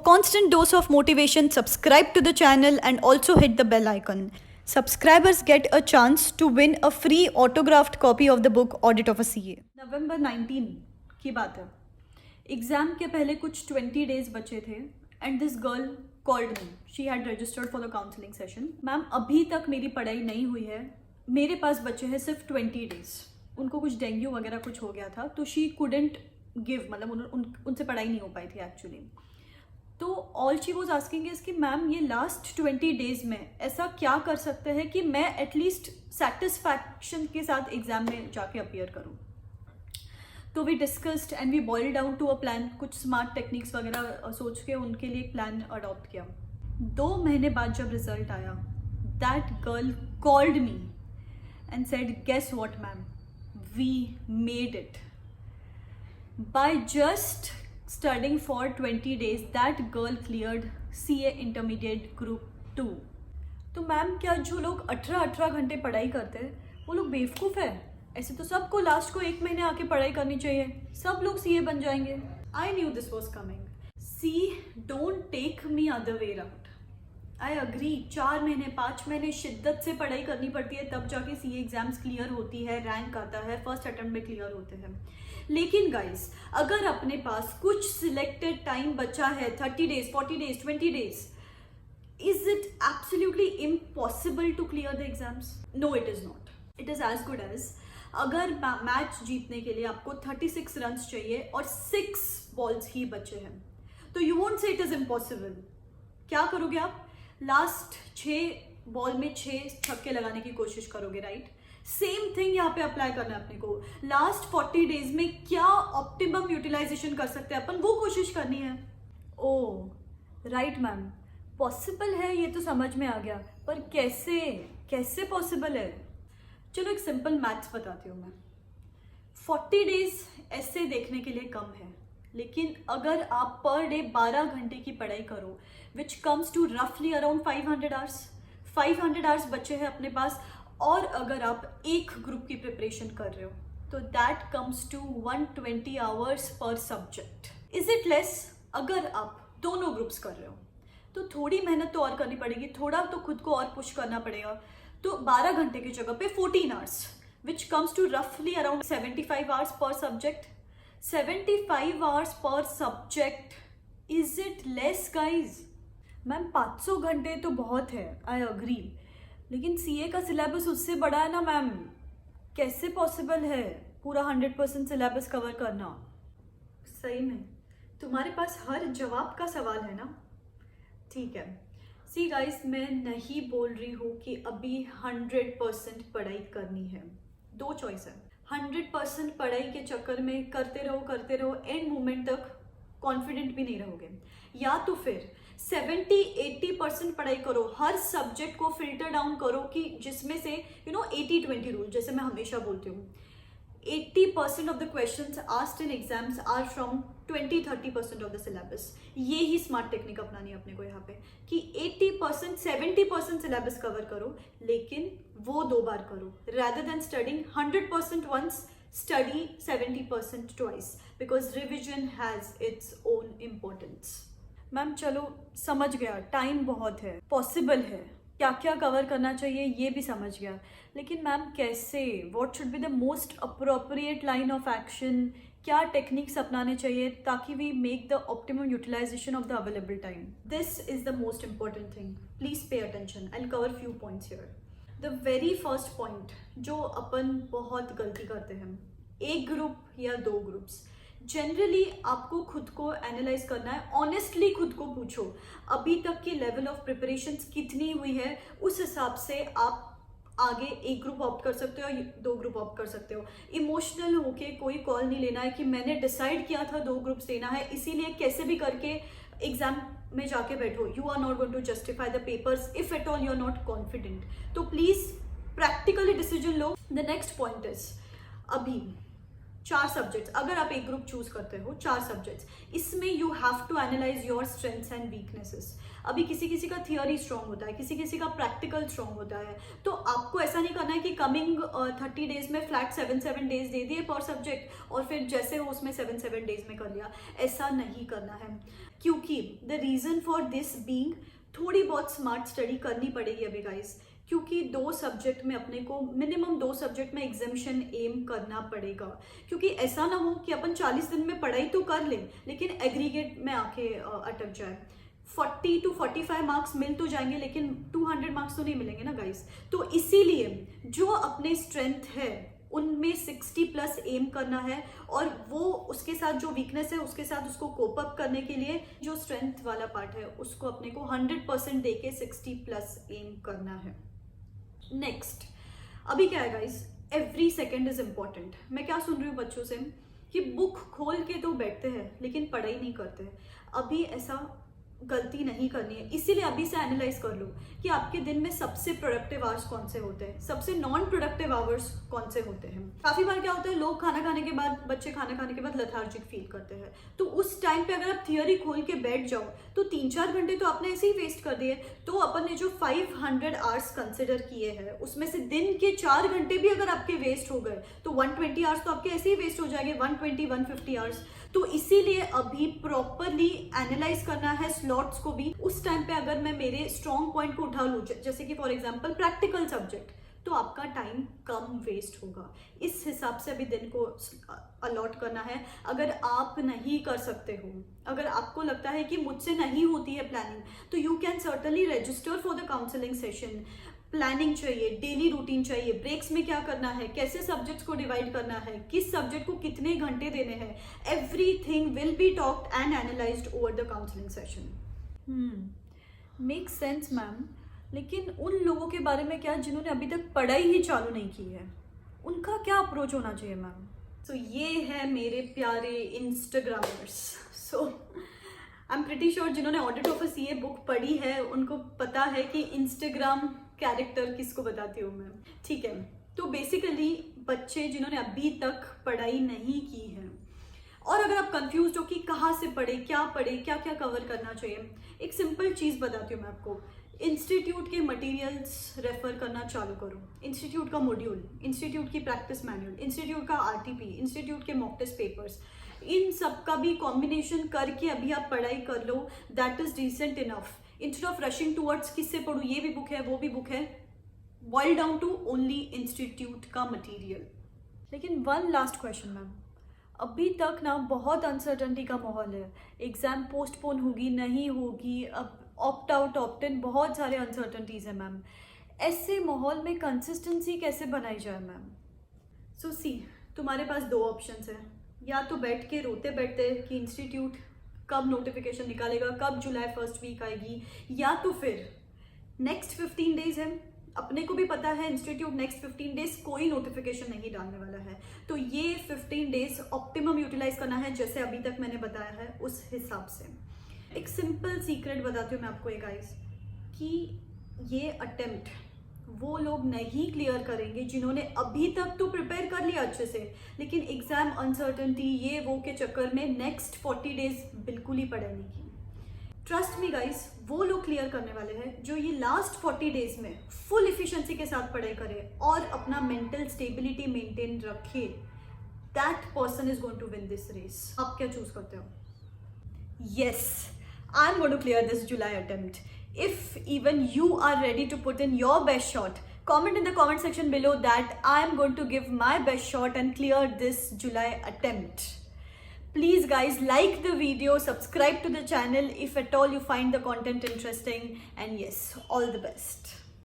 constant dose of motivation, subscribe to the channel and also hit the bell icon. Subscribers get a chance to win a free autographed copy of the book Audit of a CA. November 19 की बात है. Exam के पहले कुछ 20 days बचे थे and this girl called me. She had registered for the counselling session. Ma'am अभी तक मेरी पढ़ाई नहीं हुई है, मेरे पास बचे हैं सिर्फ 20 डेज. उनको कुछ डेंगू वगैरह कुछ हो गया था तो शी कुडेंट गिव, मतलब उनसे पढ़ाई नहीं हो पाई थी एक्चुअली. तो all she was asking is कि मैम ये लास्ट 20 डेज में ऐसा क्या कर सकते हैं कि मैं एटलीस्ट सेटिस्फैक्शन के साथ एग्जाम में जाके अपीयर करूँ. तो we discussed and we boil down to a plan. कुछ स्मार्ट टेक्निक्स वगैरह सोच के उनके लिए एक प्लान अडॉप्ट किया. 2 महीने बाद जब रिजल्ट आया, that girl called me and said, guess what ma'am, we made it. By just studying for 20 days that girl cleared CA Intermediate Group 2. तो मैम क्या जो लोग 18 घंटे पढ़ाई करते हैं वो लोग बेवकूफ़ है? ऐसे तो सबको लास्ट को 1 महीने आके पढ़ाई करनी चाहिए, सब लोग CA बन जाएंगे. I knew this was coming. See don't take me other way round. I agree, 4 महीने 5 महीने शिद्दत से पढ़ाई करनी पड़ती है तब जाके CA एग्जाम्स क्लियर होती है, रैंक आता है, फर्स्ट अटेम्प्ट में क्लियर होते हैं. लेकिन गाइस अगर अपने पास कुछ सिलेक्टेड टाइम बचा है, 30 days, 40 days, 20 days, is it absolutely impossible to clear the exams? No, it is not. It is as good as अगर मैच जीतने के लिए आपको 36 रन्स चाहिए और 6 बॉल्स ही बचे हैं तो you won't say it is impossible. क्या करोगे आप? लास्ट 6 बॉल में 6 छक्के लगाने की कोशिश करोगे, राइट? सेम थिंग यहाँ पे अप्लाई करना है अपने को. लास्ट 40 डेज में क्या ऑप्टिमम यूटिलाइजेशन कर सकते हैं अपन, वो कोशिश करनी है. ओ राइट मैम, पॉसिबल है, ये तो समझ में आ गया, पर कैसे पॉसिबल है? चलो एक सिंपल मैथ्स बताती हूँ मैं. 40 डेज ऐसे देखने के लिए कम है, लेकिन अगर आप पर डे 12 घंटे की पढ़ाई करो विच कम्स टू रफली अराउंड 500 आवर्स. 500 आवर्स बचे हैं अपने पास, और अगर आप एक ग्रुप की प्रिपरेशन कर रहे हो तो दैट कम्स टू 120 आवर्स पर सब्जेक्ट. Is it less? अगर आप दोनों ग्रुप्स कर रहे हो तो थोड़ी मेहनत तो और करनी पड़ेगी, थोड़ा तो खुद को और पुश करना पड़ेगा. तो 12 घंटे की जगह पे 14 आवर्स विच कम्स टू रफली अराउंड 75 आवर्स पर सब्जेक्ट. 75 आवर्स पर subject, is it less guys? Ma'am 500 घंटे तो बहुत है, आई अग्री, लेकिन CA का सिलेबस उससे बड़ा है ना मैम. कैसे पॉसिबल है पूरा 100% सिलेबस कवर करना? सही में तुम्हारे पास हर जवाब का सवाल है ना? ठीक है. सी गाइस, मैं नहीं बोल रही हूँ कि अभी 100% पढ़ाई करनी है. 2 चॉइस है. 100% पढ़ाई के चक्कर में करते रहो, एंड मोमेंट तक कॉन्फिडेंट भी नहीं रहोगे. या तो फिर 70-80% पढ़ाई करो, हर सब्जेक्ट को फिल्टर डाउन करो कि जिसमें से 80-20 रूल, जैसे मैं हमेशा बोलती हूँ, 80% of the questions asked in exams are from 20-30% of the syllabus. ये ही स्मार्ट टेक्निक अपनानी है अपने को यहाँ पे कि 80% 70% सिलेबस कवर करो, लेकिन वो 2 बार करो. rather than studying 100% once, study 70% twice, because revision has its own importance. Ma'am चलो समझ गया, टाइम बहुत है, पॉसिबल है, क्या क्या कवर करना चाहिए ये भी समझ गया, लेकिन मैम कैसे? What should be the most appropriate line of action? क्या टेक्निक्स अपनाने चाहिए ताकि we make the optimum utilization of the available time? This is the most important thing. Please pay attention. I will cover few points here. The very first point जो अपन बहुत गलती करते हैं, एक ग्रुप या 2 ग्रुप्स. जनरली आपको खुद को एनालाइज करना है, ऑनेस्टली खुद को पूछो अभी तक की लेवल ऑफ प्रिपरेशन कितनी हुई है. उस हिसाब से आप आगे एक ग्रुप ऑप्ट कर सकते हो, 2 ग्रुप ऑप्ट कर सकते हो. इमोशनल होके कोई कॉल नहीं लेना है कि मैंने डिसाइड किया था 2 ग्रुप्स लेना है इसीलिए कैसे भी करके एग्जाम में जाके बैठो. You are not going to justify the papers if at all you are not confident. तो प्लीज प्रैक्टिकली डिसीजन लो. द नेक्स्ट पॉइंट इज, अभी 4 सब्जेक्ट्स, अगर आप एक ग्रुप चूज करते हो 4 सब्जेक्ट्स, इसमें you have to analyse your strengths and weaknesses. अभी किसी का थियोरी स्ट्रांग होता है, किसी का प्रैक्टिकल स्ट्रांग होता है, तो आपको ऐसा नहीं करना है कि कमिंग 30 डेज में फ्लैट 7 डेज दे दिए पर सब्जेक्ट और फिर जैसे हो उसमें 7 डेज में कर लिया. ऐसा नहीं करना है. क्योंकि the reason for this being थोड़ी बहुत स्मार्ट स्टडी करनी पड़ेगी अभी गाइस, क्योंकि 2 सब्जेक्ट में अपने को मिनिमम 2 सब्जेक्ट में एग्जामिशन एम करना पड़ेगा। क्योंकि ऐसा ना हो कि अपन 40 दिन में पढ़ाई तो कर लें लेकिन एग्रीगेट में आके अटक जाए। 40 to 45 मार्क्स मिल तो जाएंगे लेकिन 200 मार्क्स तो नहीं मिलेंगे ना गाइस। तो इसीलिए जो अपने स्ट्रेंथ है उनमें 60+ एम करना है, और वो उसके साथ जो वीकनेस है उसके साथ उसको कोप अप करने के लिए जो स्ट्रेंथ वाला पार्ट है उसको अपने को 100% दे के 60+ एम करना है। नेक्स्ट, अभी क्या है guys, every second is important. मैं क्या सुन रही हूँ बच्चों से कि बुक खोल के तो बैठते हैं लेकिन पढ़ाई नहीं करते। अभी ऐसा गलती नहीं करनी है, इसीलिए अभी से एनालाइज कर लो कि आपके दिन में सबसे प्रोडक्टिव आवर्स कौन से होते हैं, सबसे नॉन प्रोडक्टिव आवर्स कौन से होते हैं। काफी बार क्या होता है, लोग खाना खाने के बाद, बच्चे खाना खाने के बाद लेथार्जिक फील करते हैं, तो उस टाइम पे अगर आप थियोरी खोल के बैठ जाओ तो 3-4 घंटे तो आपने ऐसे ही वेस्ट कर दिए। तो अपन ने जो 500 आवर्स कंसिडर किए हैं उसमें से दिन के 4 घंटे भी अगर आपके वेस्ट हो गए तो 120 आवर्स तो आपके ऐसे ही वेस्ट हो जाएंगे, 120-150 आवर्स। तो इसीलिए अभी प्रॉपरली एनालाइज करना है स्लॉट्स को भी। उस टाइम पे अगर मैं मेरे स्ट्रॉन्ग पॉइंट को उठा लूँ, जैसे कि फॉर एग्जांपल प्रैक्टिकल सब्जेक्ट, तो आपका टाइम कम वेस्ट होगा। इस हिसाब से अभी दिन को अलॉट करना है। अगर आप नहीं कर सकते हो, अगर आपको लगता है कि मुझसे नहीं होती है प्लानिंग, तो you can certainly register for the counselling session. Planning चाहिए, डेली रूटीन चाहिए, ब्रेक्स में क्या करना है, कैसे सब्जेक्ट्स को डिवाइड करना है, किस सब्जेक्ट को कितने घंटे देने हैं, everything will be talked and analysed over the counselling session. Make sense ma'am, लेकिन उन लोगों के बारे में क्या जिन्होंने अभी तक पढ़ाई ही चालू नहीं की है, उनका क्या अप्रोच होना चाहिए मैम? तो ये है मेरे प्यारे instagrammers. So I am pretty sure जिन्होंने audit of a CA book पढ़ी है उनको पता है कि इंस्टाग्राम कैरेक्टर किसको बताती हूँ मैं, ठीक है। तो बेसिकली बच्चे जिन्होंने अभी तक पढ़ाई नहीं की है, और अगर आप कंफ्यूज हो कि कहाँ से पढ़े, क्या क्या कवर करना चाहिए, एक सिंपल चीज़ बताती हूँ मैं आपको। इंस्टीट्यूट के मटेरियल्स रेफर करना चालू करो, इंस्टीट्यूट का मॉड्यूल, इंस्टीट्यूट की प्रैक्टिस मैनुअल, इंस्टीट्यूट का आरटीपी, इंस्टीट्यूट के मॉक टेस्ट पेपर्स, इन सब का भी कॉम्बिनेशन करके अभी आप पढ़ाई कर लो। That is decent enough. Instead of rushing towards किससे पढ़ूँ, ये भी बुक है वो भी बुक है, boil down to only institute का मटेरियल। लेकिन वन लास्ट क्वेश्चन मैम, अभी तक ना बहुत अनसर्टनिटी का माहौल है, एग्जाम पोस्टपोन होगी नहीं होगी, अब ऑप्ट आउट ऑप्ट इन, बहुत सारे अनसर्टनिटीज है मैम। ऐसे माहौल में कंसिस्टेंसी कैसे बनाई जाए मैम? सो सी, तुम्हारे पास 2 ऑप्शंस हैं, या तो बैठ के रोते बैठते कि इंस्टीट्यूट कब नोटिफिकेशन निकालेगा, कब जुलाई फर्स्ट वीक आएगी, या तो फिर नेक्स्ट 15 डेज है, अपने को भी पता है इंस्टीट्यूट नेक्स्ट 15 डेज कोई नोटिफिकेशन नहीं डालने वाला है, तो ये 15 डेज ऑप्टिमम यूटिलाइज करना है जैसे अभी तक मैंने बताया है उस हिसाब से। एक सिंपल सीक्रेट बताती हूँ मैं आपको एक गाइस, कि ये अटेम्प्ट वो लोग नहीं क्लियर करेंगे जिन्होंने अभी तक तो प्रिपेयर कर लिया अच्छे से, लेकिन एग्जाम अनसर्टनिटी ये वो के चक्कर में नेक्स्ट 40 डेज बिल्कुल ही पढ़ाई नहीं की। ट्रस्ट मी गाइस, वो लोग क्लियर करने वाले हैं जो ये लास्ट 40 डेज में फुल इफिशिएंसी के साथ पढ़ाई करे और अपना मेंटल स्टेबिलिटी मेंटेन रखे। That person is going to win this race. आप क्या चूज करते हो? Yes, I'm going to clear this July attempt. If even you are ready to put in your best shot, comment in the comment section below that I'm going to give my best shot and clear this July attempt. Please guys, like the video, subscribe to the channel if at all you find the content interesting, and yes, all the best.